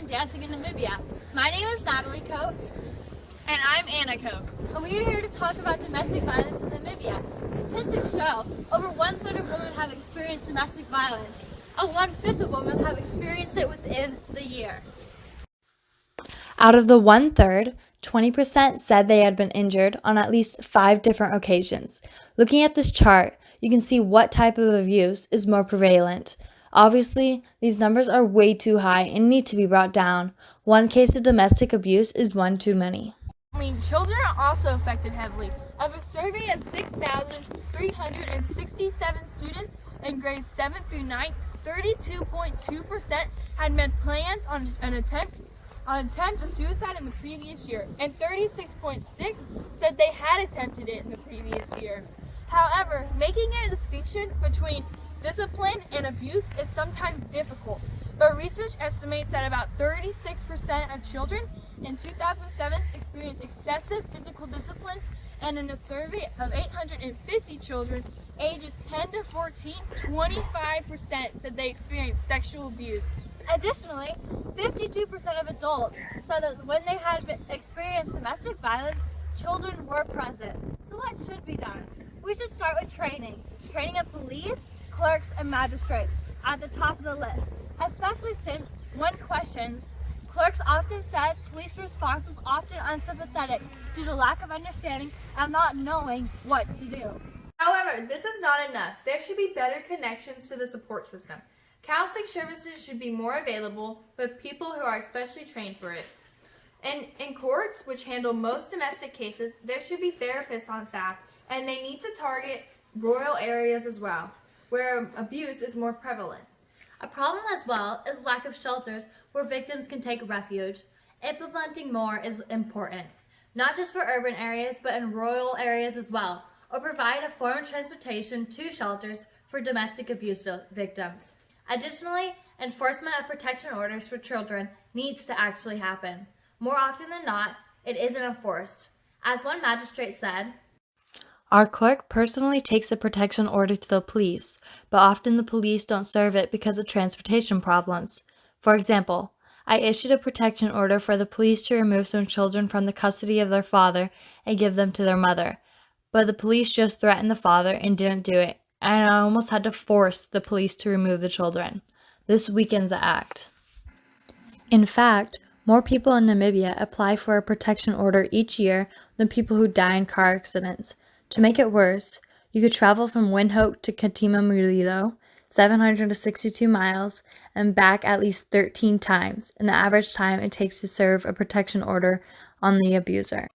and dancing in Namibia. My name is Natalie Coate. And I'm Anna Coate. And we are here to talk about domestic violence in Namibia. Statistics show over 1/3 of women have experienced domestic violence, and 1/5 of women have experienced it within the year. Out of the 1/3, 20% said they had been injured on at least 5 different occasions. Looking at this chart, you can see what type of abuse is more prevalent. Obviously, these numbers are way too high and need to be brought down. One case of domestic abuse is one too many. Children are also affected heavily. Of a survey of 6,367 students in grades 7 through 9, 32.2% had made plans on an attempt to suicide in the previous year, and 36.6% said they had attempted it in the previous year. However, making a distinction between discipline and abuse is sometimes difficult, but research estimates that about 36% of children in 2007 experienced excessive physical discipline, and in a survey of 850 children ages 10 to 14, 25% said they experienced sexual abuse. Additionally, 52% of adults said that when they had experienced domestic violence, children were present. So what should be done? We should start with training of police, clerks, and magistrates at the top of the list, especially since, when questioned, clerks often said police response was often unsympathetic due to lack of understanding and not knowing what to do. However, this is not enough. There should be better connections to the support system. Counseling services should be more available with people who are especially trained for it. And in courts, which handle most domestic cases, there should be therapists on staff, and they need to target rural areas as well, where abuse is more prevalent. A problem as well is lack of shelters where victims can take refuge. Implementing more is important, not just for urban areas, but in rural areas as well, or provide a form of transportation to shelters for domestic abuse victims. Additionally, enforcement of protection orders for children needs to actually happen. More often than not, it isn't enforced. As one magistrate said, "Our clerk personally takes a protection order to the police, but often the police don't serve it because of transportation problems. For example, I issued a protection order for the police to remove some children from the custody of their father and give them to their mother, but the police just threatened the father and didn't do it, and I almost had to force the police to remove the children. This weakens the act." In fact, more people in Namibia apply for a protection order each year than people who die in car accidents. To make it worse, you could travel from Windhoek to Katima Mulilo, 762 miles, and back at least 13 times, in the average time it takes to serve a protection order on the abuser.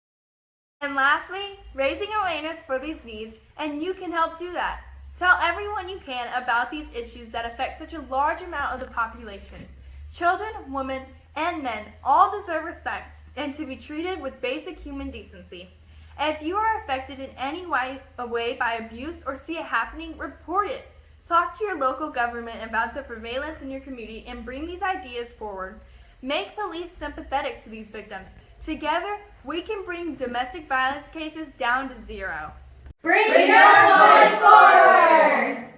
And lastly, raising awareness for these needs, and you can help do that. Tell everyone you can about these issues that affect such a large amount of the population. Children, women, and men all deserve respect and to be treated with basic human decency. If you are affected in any way by abuse or see it happening, report it. Talk to your local government about the prevalence in your community and bring these ideas forward. Make police sympathetic to these victims. Together, we can bring domestic violence cases down to 0. Bring your voice forward!